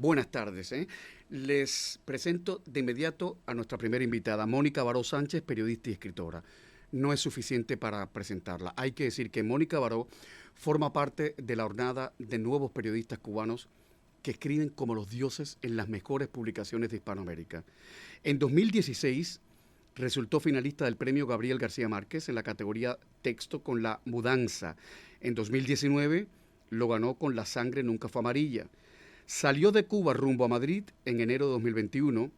Buenas tardes. Les presento de inmediato a nuestra primera invitada, Mónica Baró Sánchez, periodista y escritora. No es suficiente para presentarla. Hay que decir que Mónica Baró forma parte de la hornada de nuevos periodistas cubanos que escriben como los dioses en las mejores publicaciones de Hispanoamérica. En 2016 resultó finalista del premio Gabriel García Márquez en la categoría texto con La Mudanza. En 2019 lo ganó con La sangre nunca fue amarilla. Salió de Cuba rumbo a Madrid en enero de 2021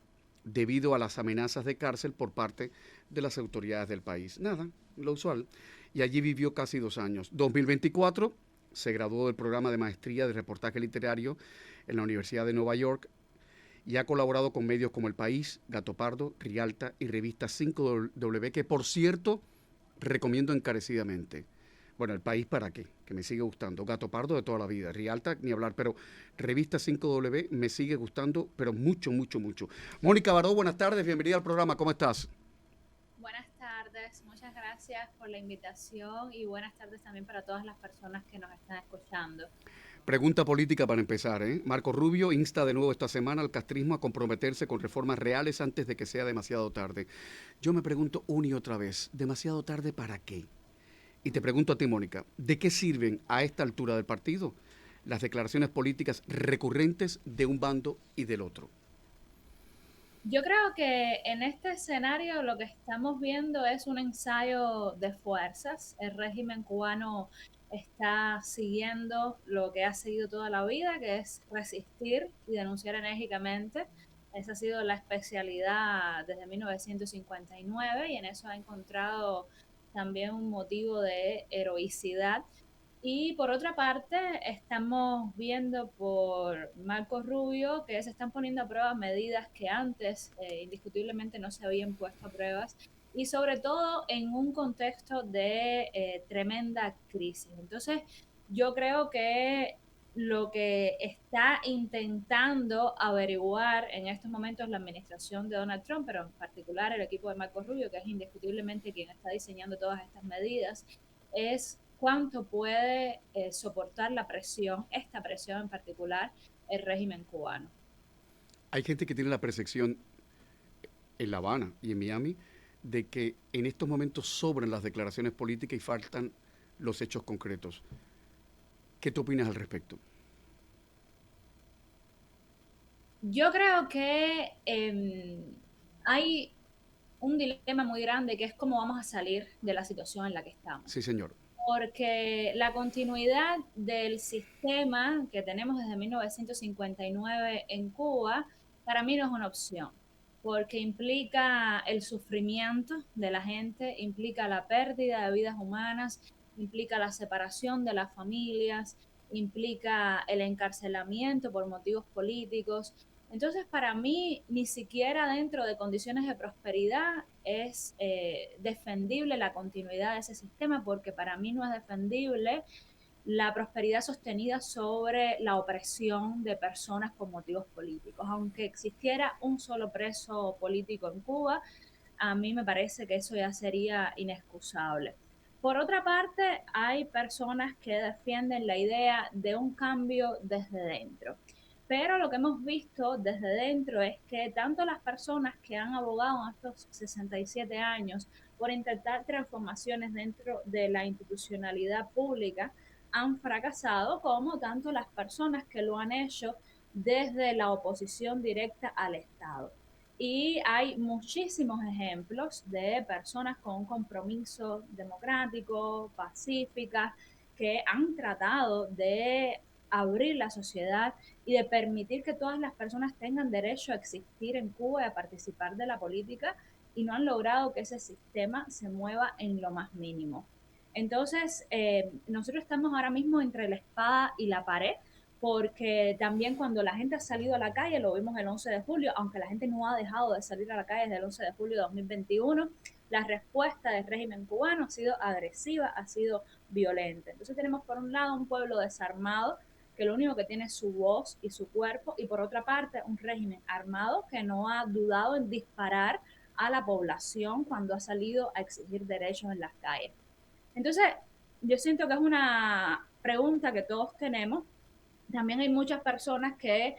debido a las amenazas de cárcel por parte de las autoridades del país. Nada, lo usual. Y allí vivió casi 2 años. 2024 se graduó del programa de maestría de reportaje literario en la Universidad de Nueva York y ha colaborado con medios como El País, Gato Pardo, Rialta y revista 5W, que por cierto recomiendo encarecidamente. Bueno, El País, ¿para qué? Que me sigue gustando. Gato Pardo de toda la vida. Rialta, ni hablar, pero revista 5W me sigue gustando, pero mucho, mucho, mucho. Mónica Baró, buenas tardes, bienvenida al programa. ¿Cómo estás? Buenas tardes, muchas gracias por la invitación y buenas tardes también para todas las personas que nos están escuchando. Pregunta política para empezar. Marco Rubio insta de nuevo esta semana al castrismo a comprometerse con reformas reales antes de que sea demasiado tarde. Yo me pregunto una y otra vez, ¿demasiado tarde para qué? Y te pregunto a ti, Mónica, ¿de qué sirven a esta altura del partido las declaraciones políticas recurrentes de un bando y del otro? Yo creo que en este escenario lo que estamos viendo es un ensayo de fuerzas. El régimen cubano está siguiendo lo que ha seguido toda la vida, que es resistir y denunciar enérgicamente. Esa ha sido la especialidad desde 1959 y en eso ha encontrado también un motivo de heroicidad. Y por otra parte, estamos viendo por Marco Rubio que se están poniendo a prueba medidas que antes indiscutiblemente no se habían puesto a pruebas y sobre todo en un contexto de tremenda crisis. Entonces, yo creo que lo que está intentando averiguar en estos momentos la administración de Donald Trump, pero en particular el equipo de Marco Rubio, que es indiscutiblemente quien está diseñando todas estas medidas, es cuánto puede soportar la presión, esta presión en particular, el régimen cubano. Hay gente que tiene la percepción en La Habana y en Miami de que en estos momentos sobran las declaraciones políticas y faltan los hechos concretos. ¿Qué tú opinas al respecto? Yo creo que hay un dilema muy grande que es cómo vamos a salir de la situación en la que Sí, estamos. señor. Porque la continuidad del sistema que tenemos desde 1959 en Cuba, para mí no es una opción, porque implica el sufrimiento de la gente, implica la pérdida de vidas humanas, implica la separación de las familias, implica el encarcelamiento por motivos políticos. Entonces, para mí, ni siquiera dentro de condiciones de prosperidad es defendible la continuidad de ese sistema, porque para mí no es defendible la prosperidad sostenida sobre la opresión de personas por motivos políticos. Aunque existiera un solo preso político en Cuba, a mí me parece que eso ya sería inexcusable. Por otra parte, hay personas que defienden la idea de un cambio desde dentro. Pero lo que hemos visto desde dentro es que tanto las personas que han abogado en estos 67 años por intentar transformaciones dentro de la institucionalidad pública han fracasado, como tanto las personas que lo han hecho desde la oposición directa al Estado. Y hay muchísimos ejemplos de personas con un compromiso democrático, pacífica, que han tratado de abrir la sociedad y de permitir que todas las personas tengan derecho a existir en Cuba y a participar de la política y no han logrado que ese sistema se mueva en lo más mínimo. Entonces, nosotros estamos ahora mismo entre la espada y la pared, porque también cuando la gente ha salido a la calle, lo vimos el 11 de julio, aunque la gente no ha dejado de salir a la calle desde el 11 de julio de 2021, la respuesta del régimen cubano ha sido agresiva, ha sido violenta. Entonces tenemos por un lado un pueblo desarmado, que lo único que tiene es su voz y su cuerpo, y por otra parte un régimen armado que no ha dudado en disparar a la población cuando ha salido a exigir derechos en las calles. Entonces, yo siento que es una pregunta que todos tenemos. También hay muchas personas que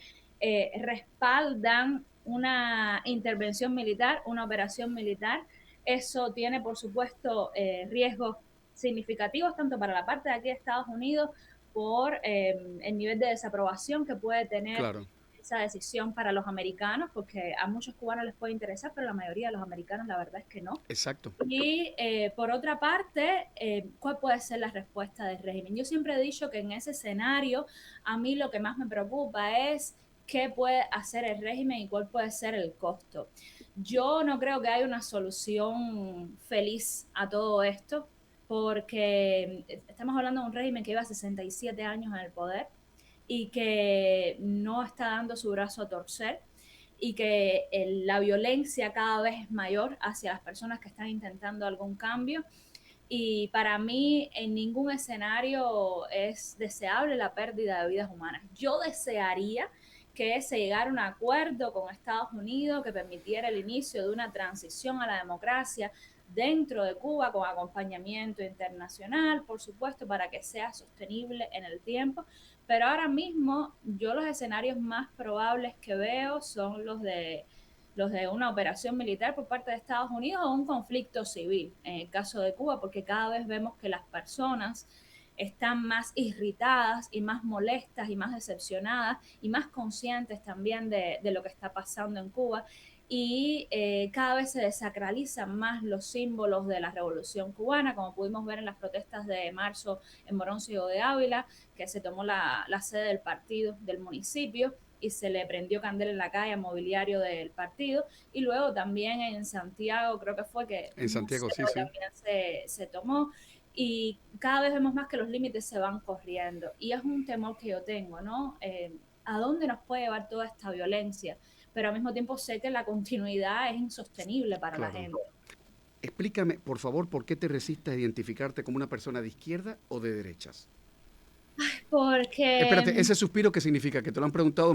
respaldan una intervención militar, una operación militar. Eso tiene, por supuesto, riesgos significativos tanto para la parte de aquí de Estados Unidos por el nivel de desaprobación que puede tener Claro, esa decisión para los americanos, porque a muchos cubanos les puede interesar, pero la mayoría de los americanos la verdad es que no. exacto. Y por otra parte, ¿cuál puede ser la respuesta del régimen? Yo siempre he dicho que en ese escenario a mí lo que más me preocupa es qué puede hacer el régimen y cuál puede ser el costo. Yo no creo que haya una solución feliz a todo esto, porque estamos hablando de un régimen que lleva 67 años en el poder y que no está dando su brazo a torcer y que la violencia cada vez es mayor hacia las personas que están intentando algún cambio. Y para mí en ningún escenario es deseable la pérdida de vidas humanas. Yo desearía que se llegara a un acuerdo con Estados Unidos que permitiera el inicio de una transición a la democracia dentro de Cuba con acompañamiento internacional, por supuesto, para que sea sostenible en el tiempo. Pero ahora mismo yo los escenarios más probables que veo son los de una operación militar por parte de Estados Unidos o un conflicto civil, en el caso de Cuba, porque cada vez vemos que las personas están más irritadas y más molestas y más decepcionadas y más conscientes también de lo que está pasando en Cuba y cada vez se desacralizan más los símbolos de la revolución cubana, como pudimos ver en las protestas de marzo en Morón Ciego de Ávila, que se tomó la sede del partido del municipio y se le prendió candela en la calle al mobiliario del partido, y luego también en Santiago creo que fue que En un Santiago, museo sí, sí. también se tomó, y cada vez vemos más que los límites se van corriendo, y es un temor que yo tengo, ¿no? ¿A dónde nos puede llevar toda esta violencia? Pero al mismo tiempo sé que la continuidad es insostenible para la Claro. gente. Explícame, por favor, por qué te resistes a identificarte como una persona de izquierda o de derechas. Porque Espérate, ese suspiro, ¿qué significa? Que te lo han preguntado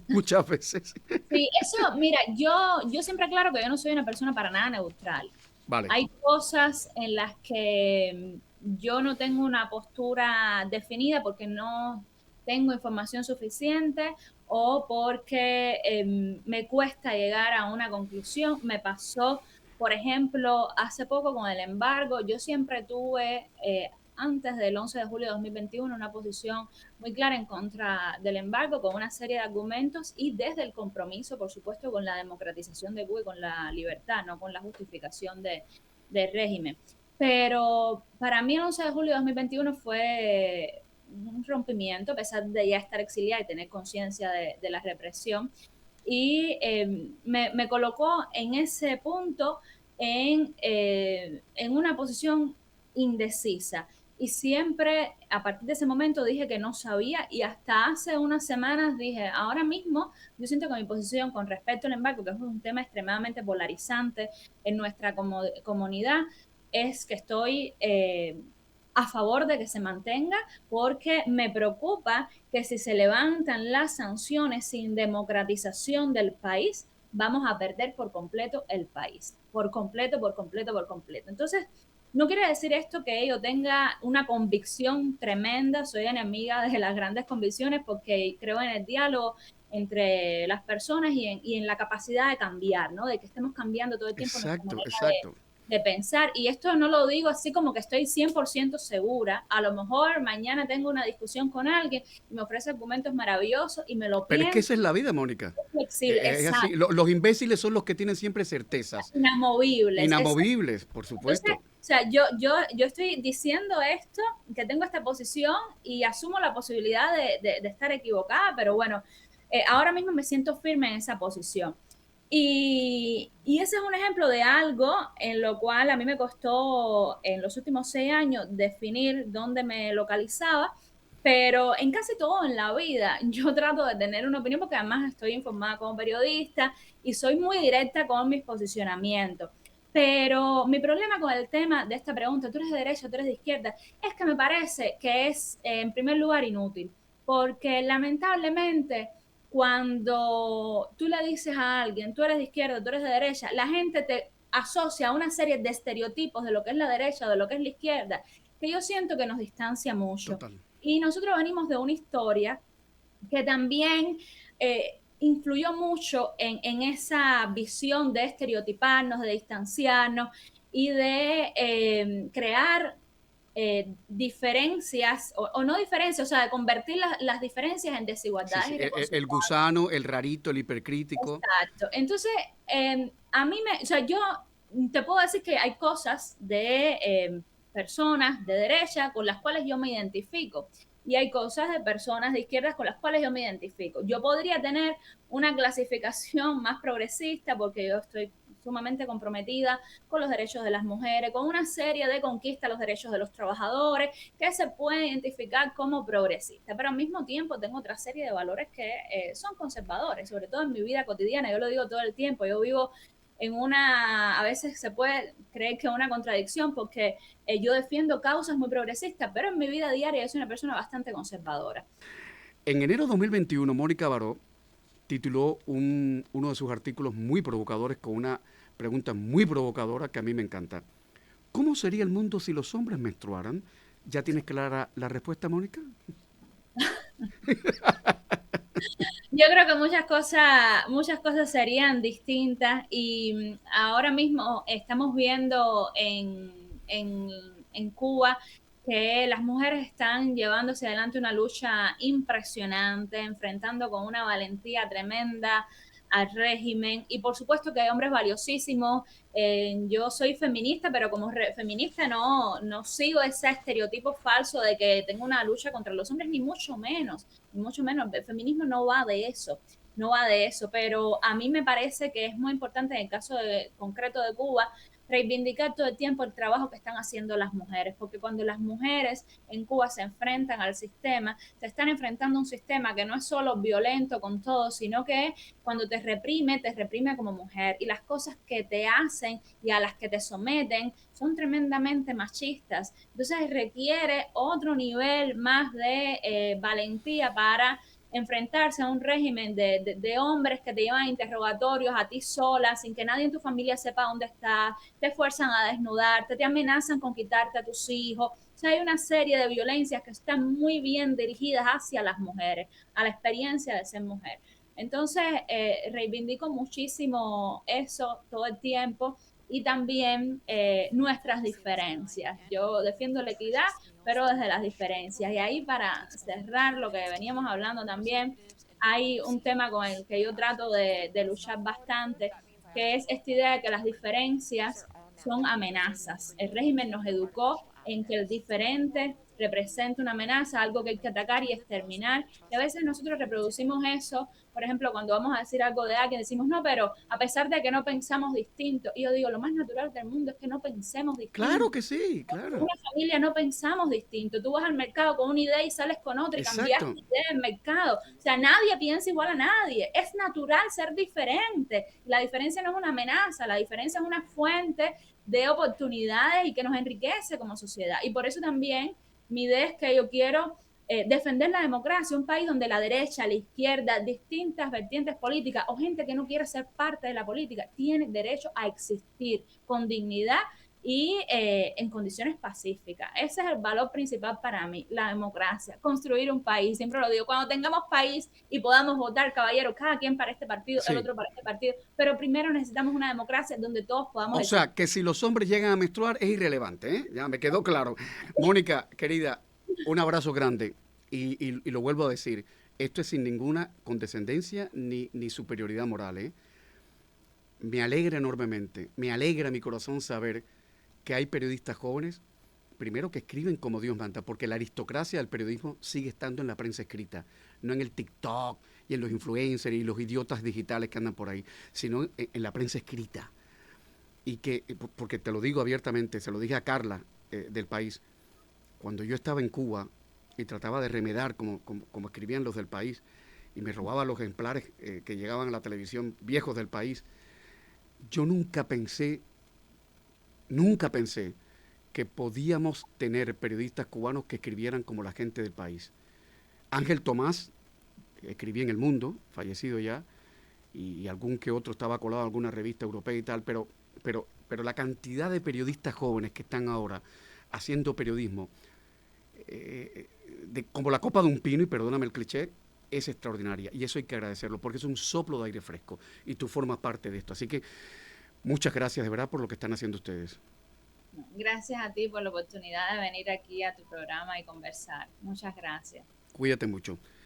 muchas veces. sí, eso, mira, yo siempre aclaro que yo no soy una persona para nada neutral. Vale, Hay cosas en las que yo no tengo una postura definida porque no tengo información suficiente o porque me cuesta llegar a una conclusión. Me pasó, por ejemplo, hace poco con el embargo. Yo siempre tuve, antes del 11 de julio de 2021, una posición muy clara en contra del embargo, con una serie de argumentos y desde el compromiso, por supuesto, con la democratización de Cuba y con la libertad, no con la justificación del régimen. Pero para mí el 11 de julio de 2021 fue un rompimiento, a pesar de ya estar exiliada y tener conciencia de la represión. Y me colocó en ese punto en una posición indecisa. Y siempre, a partir de ese momento, dije que no sabía y hasta hace unas semanas dije, ahora mismo yo siento que mi posición con respecto al embargo, que es un tema extremadamente polarizante en nuestra comunidad, es que estoy a favor de que se mantenga porque me preocupa que si se levantan las sanciones sin democratización del país, vamos a perder por completo el país. Por completo, por completo, por completo. Entonces, no quiere decir esto que yo tenga una convicción tremenda, soy enemiga de las grandes convicciones porque creo en el diálogo entre las personas y en la capacidad de cambiar, ¿no? De que estemos cambiando todo el tiempo nuestra exacto, manera exacto. de pensar. Y esto no lo digo así como que estoy 100% segura. A lo mejor mañana tengo una discusión con alguien y me ofrece argumentos maravillosos y me lo Pero es que pienso, esa es la vida, Mónica. es flexible, Es así. exacto, Los imbéciles son los que tienen siempre certezas. inamovibles, exacto. Inamovibles, por Entonces, supuesto. o sea, yo estoy diciendo esto, que tengo esta posición y asumo la posibilidad de estar equivocada, pero bueno, ahora mismo me siento firme en esa posición. Y ese es un ejemplo de algo en lo cual a mí me costó en los últimos 6 años definir dónde me localizaba, pero en casi todo en la vida yo trato de tener una opinión porque además estoy informada como periodista y soy muy directa con mis posicionamientos. Pero mi problema con el tema de esta pregunta, tú eres de derecha, tú eres de izquierda, es que me parece que es en primer lugar inútil, porque lamentablemente cuando tú le dices a alguien, tú eres de izquierda, tú eres de derecha, la gente te asocia a una serie de estereotipos de lo que es la derecha, de lo que es la izquierda, que yo siento que nos distancia mucho. Total. Y nosotros venimos de una historia que también influyó mucho en esa visión de estereotiparnos, de distanciarnos y de crear diferencias, o no diferencias, o sea, de convertir las diferencias en Sí, desigualdades sí. El irreconciliables. gusano, el rarito, el hipercrítico. Exacto. Entonces, a mí o sea, yo te puedo decir que hay cosas de personas de derecha con las cuales yo me identifico y hay cosas de personas de izquierdas con las cuales yo me identifico. Yo podría tener una clasificación más progresista porque yo estoy sumamente comprometida con los derechos de las mujeres, con una serie de conquistas a los derechos de los trabajadores que se pueden identificar como progresistas, pero al mismo tiempo tengo otra serie de valores que son conservadores, sobre todo en mi vida cotidiana. Yo lo digo todo el tiempo, yo vivo en a veces se puede creer que es una contradicción porque yo defiendo causas muy progresistas, pero en mi vida diaria yo soy una persona bastante conservadora. En enero de 2021, Mónica Baró tituló uno de sus artículos muy provocadores con una pregunta muy provocadora que a mí me encanta. ¿Cómo sería el mundo si los hombres menstruaran? ¿Ya tienes clara la respuesta, Mónica? Yo creo que muchas cosas serían distintas y ahora mismo estamos viendo en Cuba que las mujeres están llevándose adelante una lucha impresionante, enfrentando con una valentía tremenda al régimen y por supuesto que hay hombres valiosísimos. Yo soy feminista, pero como feminista no sigo ese estereotipo falso de que tengo una lucha contra los hombres, ni mucho menos, el feminismo no va de eso, no va de eso, pero a mí me parece que es muy importante en el caso concreto de Cuba reivindicar todo el tiempo el trabajo que están haciendo las mujeres, porque cuando las mujeres en Cuba se enfrentan al sistema, se están enfrentando a un sistema que no es solo violento con todo, sino que cuando te reprime como mujer y las cosas que te hacen y a las que te someten son tremendamente machistas. Entonces requiere otro nivel más de valentía para enfrentarse a un régimen de hombres que te llevan a interrogatorios a ti sola, sin que nadie en tu familia sepa dónde estás, te fuerzan a desnudarte, te amenazan con quitarte a tus hijos. O sea, hay una serie de violencias que están muy bien dirigidas hacia las mujeres, a la experiencia de ser mujer. Entonces, reivindico muchísimo eso todo el tiempo y también nuestras diferencias. Yo defiendo la equidad, pero desde las diferencias. Y ahí para cerrar lo que veníamos hablando también, hay un tema con el que yo trato de luchar bastante, que es esta idea de que las diferencias son amenazas. El régimen nos educó en que el diferente representa una amenaza, algo que hay que atacar y exterminar. Y a veces nosotros reproducimos eso, por ejemplo, cuando vamos a decir algo de alguien, decimos, no, pero a pesar de que no pensamos distinto, y yo digo, lo más natural del mundo es que no pensemos Claro distinto. que sí, En claro. una familia no pensamos distinto. Tú vas al mercado con una idea y sales con otra y cambiaste Exacto. de idea en el mercado. O sea, nadie piensa igual a nadie. Es natural ser diferente. La diferencia no es una amenaza, la diferencia es una fuente de oportunidades y que nos enriquece como sociedad. Y por eso también mi idea es que yo quiero defender la democracia, un país donde la derecha, la izquierda, distintas vertientes políticas o gente que no quiere ser parte de la política tiene derecho a existir con dignidad y en condiciones pacíficas. Ese es el valor principal para mí, la democracia, construir un país. Siempre lo digo, cuando tengamos país y podamos votar, caballero, cada quien para este partido, el Sí. otro para este partido, pero primero necesitamos una democracia donde todos podamos O existir. sea, que si los hombres llegan a menstruar es irrelevante, ¿eh? Ya me quedó claro. Mónica, querida, un abrazo grande. Y lo vuelvo a decir, esto es sin ninguna condescendencia ni superioridad moral, ¿eh? Me alegra enormemente, me alegra mi corazón saber que hay periodistas jóvenes, primero que escriben como Dios manda, porque la aristocracia del periodismo sigue estando en la prensa escrita, no en el TikTok y en los influencers y los idiotas digitales que andan por ahí, sino en la prensa escrita. Y que, porque te lo digo abiertamente, se lo dije a Carla del País, cuando yo estaba en Cuba y trataba de remedar como escribían los del País, y me robaba los ejemplares que llegaban a la televisión viejos del país, yo nunca pensé que podíamos tener periodistas cubanos que escribieran como la gente del país. Ángel Tomás escribía en El Mundo, fallecido ya, y algún que otro estaba colado en alguna revista europea y tal, pero la cantidad de periodistas jóvenes que están ahora haciendo periodismo, como la copa de un pino, y perdóname el cliché, es extraordinaria y eso hay que agradecerlo porque es un soplo de aire fresco y tú formas parte de esto. Así que muchas gracias de verdad por lo que están haciendo ustedes. Gracias a ti por la oportunidad de venir aquí a tu programa y conversar. Muchas gracias. Cuídate mucho.